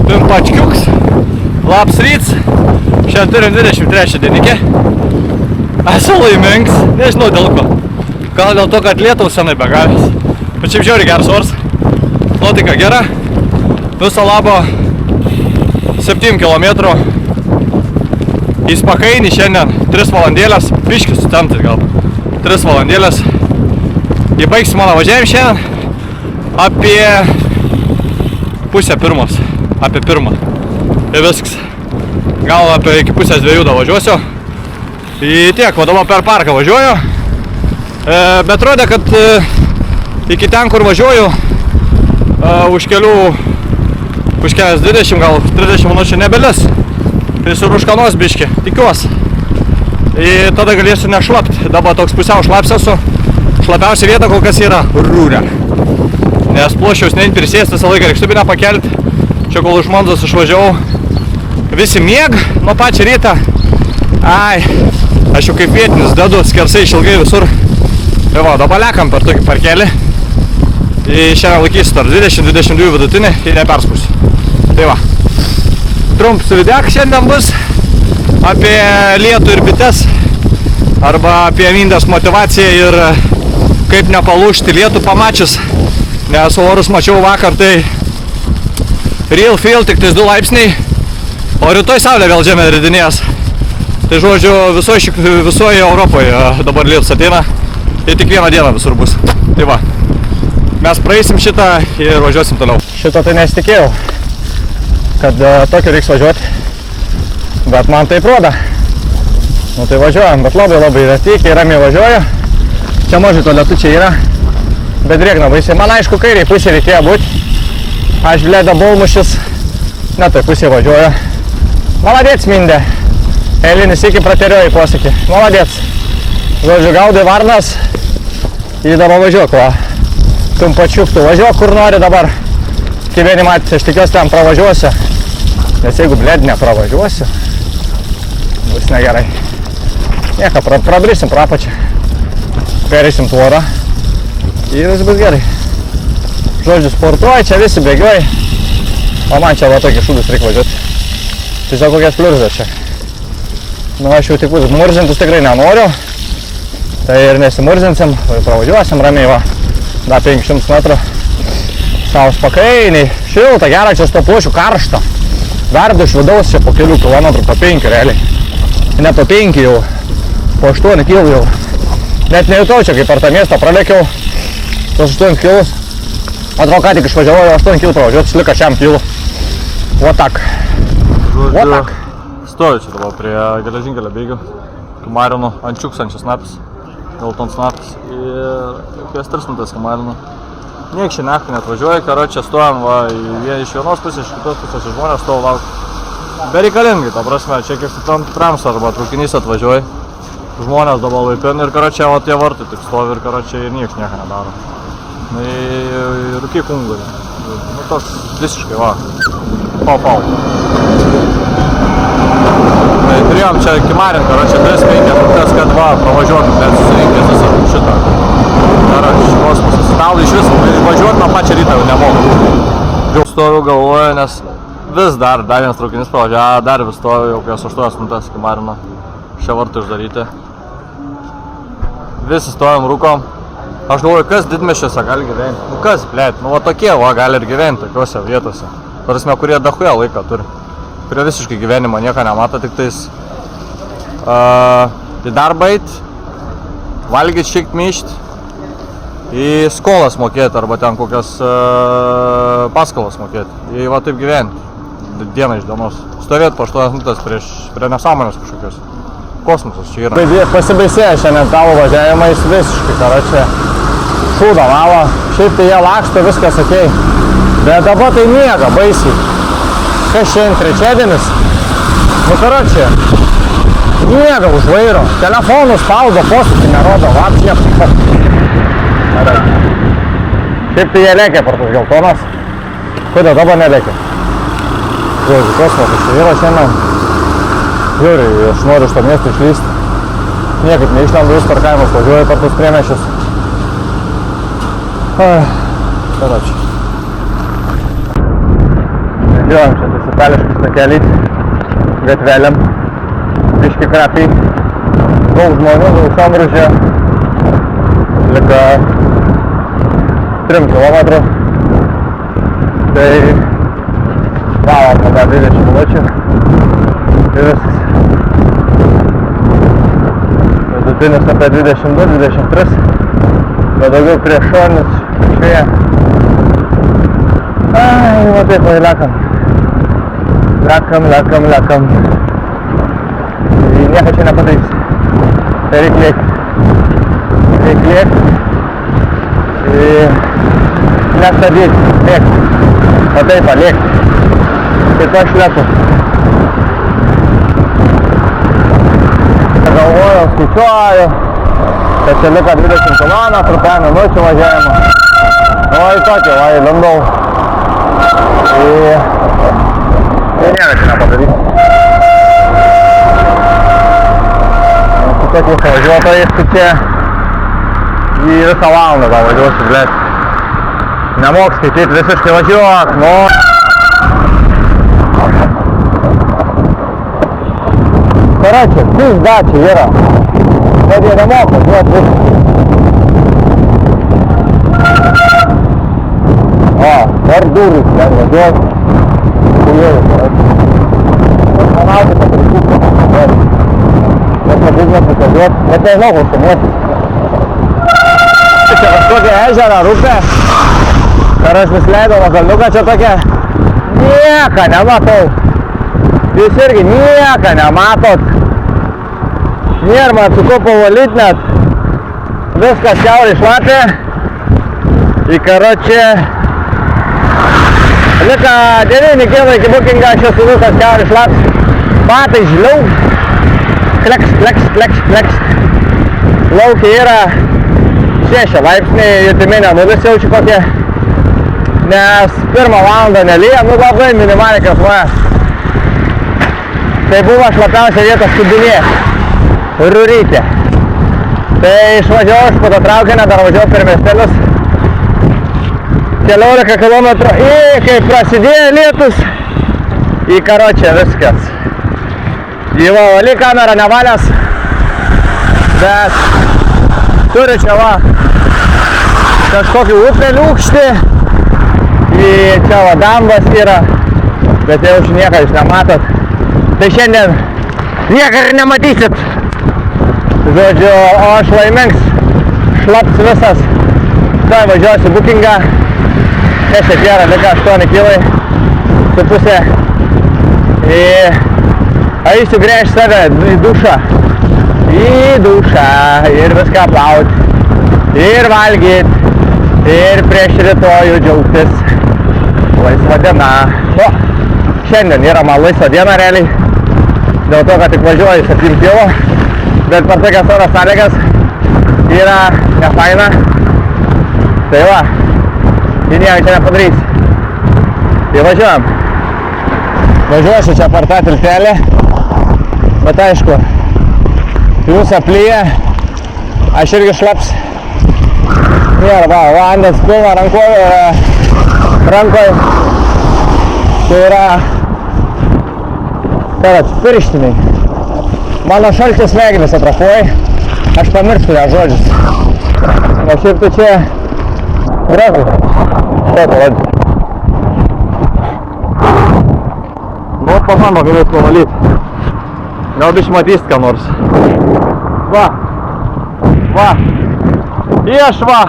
Pimpačkiuks, labs ryts. Šiandien turim 23 dienikė. Esu laimingas, nežinau dėl ko. Gal dėl to, kad lietaus senai begavęs. Bet šiaip žiauriai geras oras. Nuotaika gera. Viso labo 7 km į Spakainį šiandien 3 valandėlės. Biškis sutemtis gal. 3 valandėlės. Įbaigsiu mano važiavimą šiandien apie pusę pirmos. Apie pirmą. Ir viskas. Gal apie iki pusės 2 da važiuosiu. Į tiek, va dabar per parką važiuoju. Bet rodė, kad iki ten, kur važiuoju, už kelias 20, gal 30 minučių nebelis. Prisirūškanos biškį, tikiuosi. Ir tada galėsiu nešlapti. Dabar toks pusiau šlapsiu esu. Šlapiausia vieta kol kas yra Rūrė. Nes plošiaus neint prisėsti, visą laiką reikštubinę pakelti. Čia kol iš Monzos išvažiavau. Visi mieg nuo pačią rytą. Ai, aš jau kaip vietinis dedu skersai išilgai visur. Ir va, dabar lekam per tokį parkelį. Ir šiandien laikysiu tarp 20-22 vidutinį ir neperspūsiu. Tai va. Trumps videk šiandien bus apie lietų ir bites. Arba apie Mindės motivaciją ir kaip nepalūžti lietų pamačius. Nes orus mačiau vakar, tai real feel tik tais 2 laipsniai. O rytoj saulė vėl žemė ridinės. Tai žodžiu, visoje Europoje dabar lietus ateina. Ir tik vieną dieną visur bus. Tai va, mes praeisim šitą ir važiuosim toliau. Šito tai nesitikėjau, kad tokio reiks važiuoti. Bet man taip rodo. Nu tai važiuojam, bet labai tykiai, ramiai važiuoju. Čia mažai to lietučiai yra. Bet drėgna baisiai. Man aišku, kairiai pusė reikėjo būti. Aš blėda bulmušis. Ne, tai pusė važiuoju. Maladėts, Mindė. Eilinis iki praterioji posakį. Maladėts. Žodžiu, gaudai varnas. Ir dabar važiuok, va. Tumpačiuk, tu važiuok, kur nori dabar. Kivienį matys, aš tikiuosi ten pravažiuosiu. Nes jeigu blėd nepravažiuosiu, bus negerai. Nieko, prabrisim pro apačią. Pereisim tvorą. Ir vis bus gerai. Žodžiu, sportuoja, čia visi bėgioja. O man čia va tokį šūdus reikia važiuoti. Tiesiog kokias pliurzas čia. Nu, aš jau tik murzintis tikrai nenoriu. Tai ir nesimurzinsim, pravažiuosim ramiai va. Da 500 metrų. Savo Spakainį. Šilta, gera, čia sto plošių karšta. Verdu iš vidaus čia po kelių kilometrų, po 5 realiai. Ne po 5 jau, po 8 kilų jau. Net nejutau čia, kai per tą miestą pralėkiau. Tos 8 kilus. Atrodo, ką tik išvažiavau, 8 kilų pravažiuoti, slika šiam kilų. O tak. O tak. Stoju čia dabar prie geležinkelio bėgių. Marinu ančiuksančias snapis. Gelton snapis. Ir kokias 3 minutės marinu. Niek šią naktį net važiuoju, karočią stojam va, iš vienos pusės, iš kitos pusės žmonės stovi laukia. Bereikalingai, ta prasme, čia kiek tam trams arba traukinys atvažiuoja. Žmonės dabar laipin ir karočią va tie vartai tik stovi ir karočią ir nieks nieko nedaro. Ir rūky kungui. Nu toks visiškai va. Pau. Tai turėjom čia kimarint, karočią 3-5 minutės, kad va, pravažiuotum, bet susirinkęs visą šitą. Karočią, šios pusės. Tau iš vis važiuoti nuo pačią rytą jau nemoku. Stoviu galvoju, nes vis dar vienas traukinys pravažiavo, dar vis stoviu jau kokias 8 minutės iki Marino. Šie vartai uždaryti. Visi stovim, rūkom. Aš galvoju, kas didmiesčiuose gali gyventi. Nu kas, blėt, nu va tokie va gali ir gyventi tokiuose vietose. Prasme, kurie dachuja laiką turi. Kurie visiškai gyvenimo nieko nemato, tik tais į darbą eit, valgyt, šikt, myšt, į skolas mokėti arba ten kokias paskolas mokėti. Ir va taip gyventi dieną iš dienos. Stovėt po 8 minutės prie nesąmonės kažkokios. Kosmosas čia yra. Pasibaisėjo šiandien tavo važiavimais visiškai, karočią. Šūdą valo. Šiaip tai jie laksto, viskas okei. Bet dabar tai miega baisiai. Kas šiandien trečiadienis? Nu, karočią. Miega už vairo. Telefonų spaudo, posūkį nerodo. Vapšė. Šiaip tai jie lėkia per tos geltonas. Kodėl dabar nelėkia? Žodžiu, kosmosas čia yra šiandien. Žiūri, aš noriu iš to miesto išlysti. Niekaip neišlendu, vis per kaimus važiuoju per tos priemiesčius. Karočiui. Jo, čia tas itališkas takelis, gatvelėm, biški krapiai, daug žmonių, daug sambrūžė, lika 3 km, tai valandą dar 20 minučių ir viskas. Vidutinis apie 22-23, bet daugiau prieš šonis, švėje. Ai, va taip, vai lekam. Lekam. Nieko čia nepadarys. Tai reik lėkti. Nestabdyti, lėkti. O taip, lėkti. Taip aš lėku. Galvoju, skaičiuoju, kad čia liko 20 km, 5 minučių važiavimo. Nu, į tokį, va, įlindau. Ir nieko čia nepadarys. Su tokiais važiuotojais, tai čia į visą valandą gal važiuosiu, blėt. Nemok skaityti, visiškai važiuok, nu. Короче, пизда čia yra. Bet jie nemoka važiuot viską. O, dar durys ten važiuot. Kujėlis, короче. Manauti, kad reikėtų. Net nebūdės važiuot. Net nežinau, kur sumuotis. Čia kažkokia ežera, rūpė. Ar aš vis leidau makalniuką čia tokia. Nieko nematau. Jūs irgi nieko nematot. Nėra man su ko pavalyt net. Viskas šiaurė šlapė. Į karočią. Lika 9 km iki Bukinga, aš esu viskas šiaurė šlapė. Patai žliau. Kleks. Laukiai yra 6 laipsniai, jutiminė nulis jaučiu kokie. Nes 1 valandą nelyja, nu labai minimaliai kasvoja. Tai buvo šlapiausia vieta Skubinė, Rurytė. Tai išvažiavau iš poto traukinio, dar važiavau per miestelius. 14 km kai prasidėjo lietus. Į karočią viskas. Įva valy kamera nevalės. Bet turi čia va kažkokį upelį aukštį. Čia va dambas yra. Bet jau čia nieką jūs nematot. Tai šiandien nieką ir nematysit. Žodžiu, o aš laimingas, šlaps visas. Tai važiuosiu Bukingą. Čia šiek yra, lika 8 kg su pusė. Eisiu gręžti save į dušą. Ir viską plauti. Ir valgyt. Ir prieš rytojų džiaugtis. Laisva diena. Nu, šiandien yra man laisva diena realiai. Dėl to, kad tik važiuoju 7 kg. Bet per tokias oro sąlygas yra nefaina. Tai va, ir nieko čia nepadarys. Tai važiuojam. Važiuosiu čia per tą tiltelį. Bet aišku, jūs aplyja, aš irgi šlaps. Ir va, vandens pilna rankoj. Tai yra pirštiniai. Mano šaltis smegenis atrafuoja, aš pamirštu ją žodžius. O šiaip tai čia gražu. Štai parodžiu. Nu, pamano galėt pavalyti. Gal biškai matysit ką nors. Va. Iš va.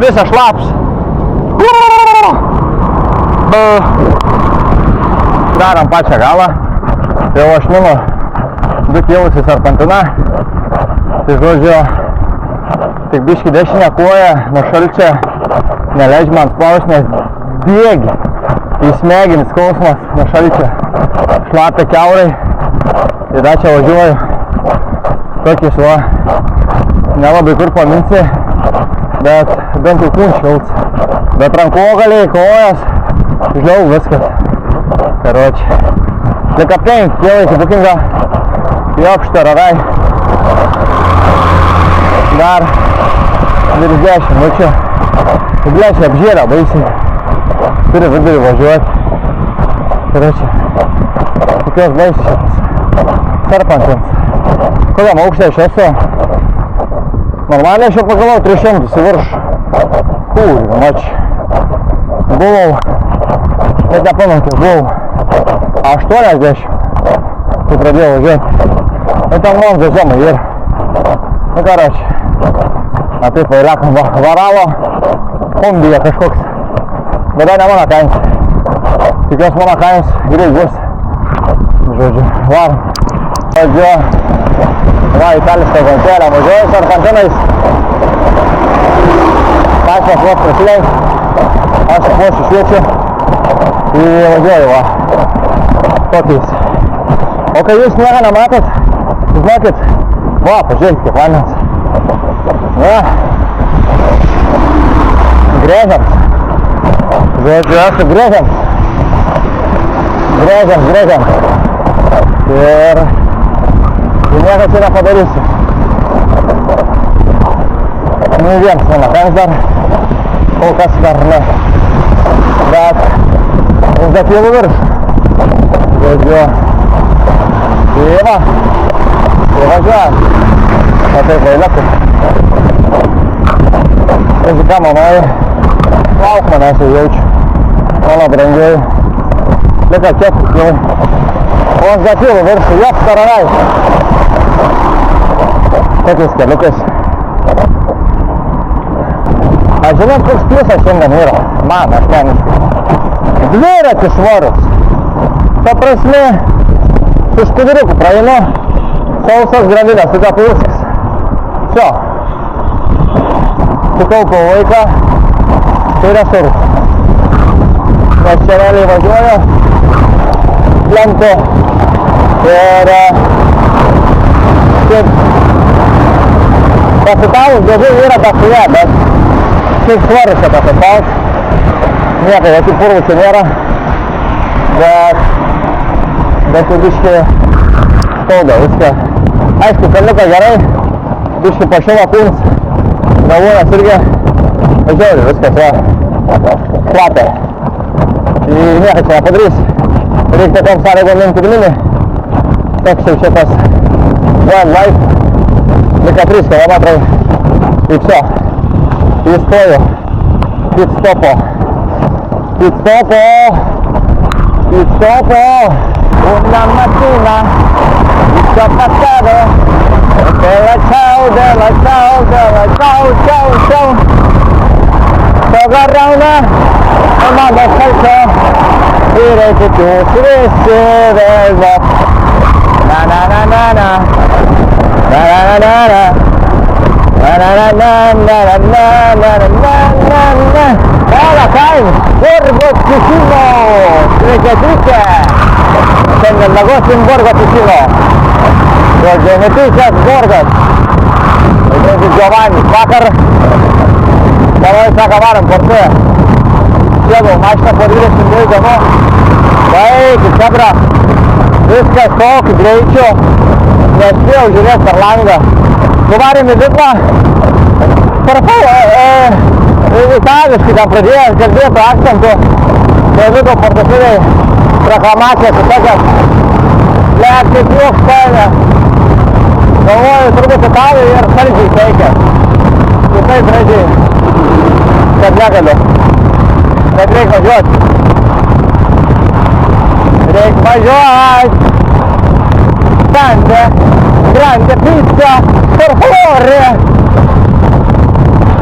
Visas šlaps. Darom pačią galą. Tai jau aš minu 2 kilusi serpantina. Tai žodžiu, tik biškai dešinę koją nuo šalčio neleidžia man spaust, nes bėgi į smegenis skausmas nuo šalčio. Šlapia kiaurai. Ir dar čia važiuoju. Tokius va. Nelabai kur paminsi. Bet bent jau kūnšvilts. Bet rankogaliai, kojas. Žliau viskas. Karoči. Lika 5 kg iki Bukingo. Jopšto rarai. Dar virš 10 minučių. Blėčiai apžėlę baisiai. Turi vidurį važiuoti. короче. Tokios baisios serpantins. Kokiam aukšte aš esu? Normaliai aš jau pagalvojau 300 į virš. Kūrį, mač. Buvau, net nepamenu, kiek buvau 80, kai pradėjau važiuoti. Ir ten monza žemai ir. Nu, karoči. A taip vairiakam varalo. Kombija kažkoks. Bet dar ne mano kainis. Tikiuosi mano kainis greit bus. Žodžiu, varom. Žodžiu, va, itališką koncerą važiuoju serpantinais. Pačias vos prasileis. Aš vos išviečiu. Ir važiuoju, va. Tokiais. O kai jūs nieko nematot, žinokit, va, pažiūrėkit, kaip vandens. Va. Grėžiams. Žodžiu, esu grėžiams. Grėžiams. Ir nieko čia nepadarysiu. Nei vienas mano kainis dar, kol kas dar ne. Bet iniciatyvų virš. Žodžiu, tai va, tai važiuojam. O taip vailiukai. Tai ką manai, lauk manęs jau jaučiu. Mano brangiai. Lika kiek jau. O iniciatyvų virš, jos taranai. Tokiais keliukais. A žinot, koks pliusas šiandien yra? Man, asmeniškai. Dviratis švarus. Ta prasme, su škudriuku praeinu, sausas grandinės, sutapu viskas. Все. Sutaupau laiką, tai resursų. Nes čia realiai važiuoju, plentu ir kaip pasitaus dėžių yra pasuje, bet kaip svarus čia pasitaus. Nieko, jokių purvų čia nėra, bet jau biškį skauda viską. Aišku, kalniuką gerai, biškį pašilo kūns, galvojas irgi žiauri viskas, va, šlapia. Tai nieko čia nepadarys. Reikia tokiam sąlygom imti glinį. Toks jau šitas wildlife. Lika 3 kilometrai. Tai все. Įstoju. Pitstopo. Una mattina. Visto passare. Della ciao. Sto around. E mando salto. Direi che tu saresti bello. Na. Hola, Kain! Borgo Ticino! Trečiatrice! Šiandien miegosim Borgo Ticino. Žodžiu, netyčias Borgas. Vadinasi Giovannis. Vakar, davai, sako, varom portu. Sėdau mašiną po 22 dienų. Baigi, sebra. Viskas tokiu greičiu. Nespėjau žiūrėti per langą. Nuvarėm į vitlą. Itališkai ten pradėjęs kalbėti akcentu. Tai vido parduotuviai reklamacijas ir tokias. Net kaip joks paėmė. Galvoju, turbūt italai ir saldžiai teikia. Kitaip gražiai, kad negaliu. Bet reik važiuoti. Grande pizza, per favore.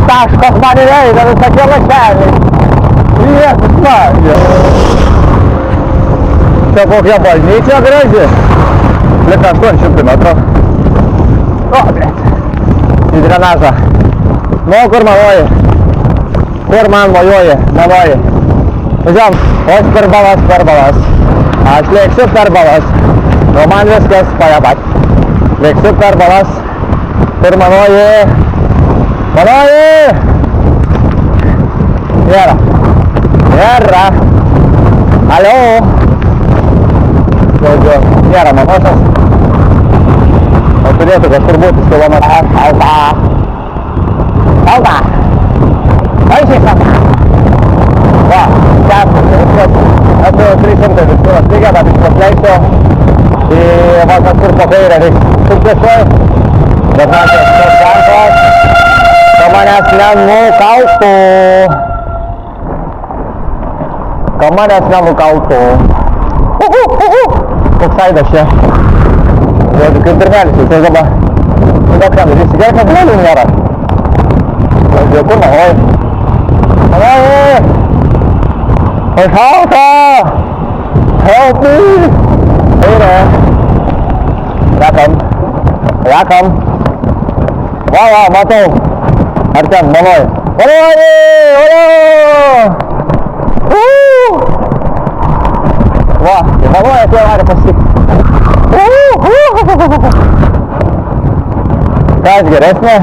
Taškas man įveida visokie lašeliai. Jėzus Marija. Čia kokia bažnyčia graži. Lika 800 metrų. O, blėt. Į drenažą. Nu, kur manoji? Kur man mojuoji? Manoji. Važiuom. Aš per balas. Aš lėksiu per balas. Nu, man viskas pajabat. Lėksiu per balas. Kur manoji? Nėra. Alio. Žodžiu, nėra mamosas. O turėtų kažkur būti kilometras. Alta. Aišiai, va, 4 viskas. Esu 300 viskas. vietą tik pasleisiu. Tai va kažkur po kairę reiks suplėsuoju. Bet man tas ženklas, kad manęs nenukautų. Kad manęs nenukautų. Koks aidas čia. Žodžiu, kaip dirnelis, jis dabar. Bet kam, jis įsigeria, kad blėlių nėra. Žodžiu, kur nahoj. Oi! Oi, šalta! Help me! Eina. Rakam. Va, matau. Ar ten, manoj. Va, tai manoj atėjo varė pasitikti. Kas geresnė?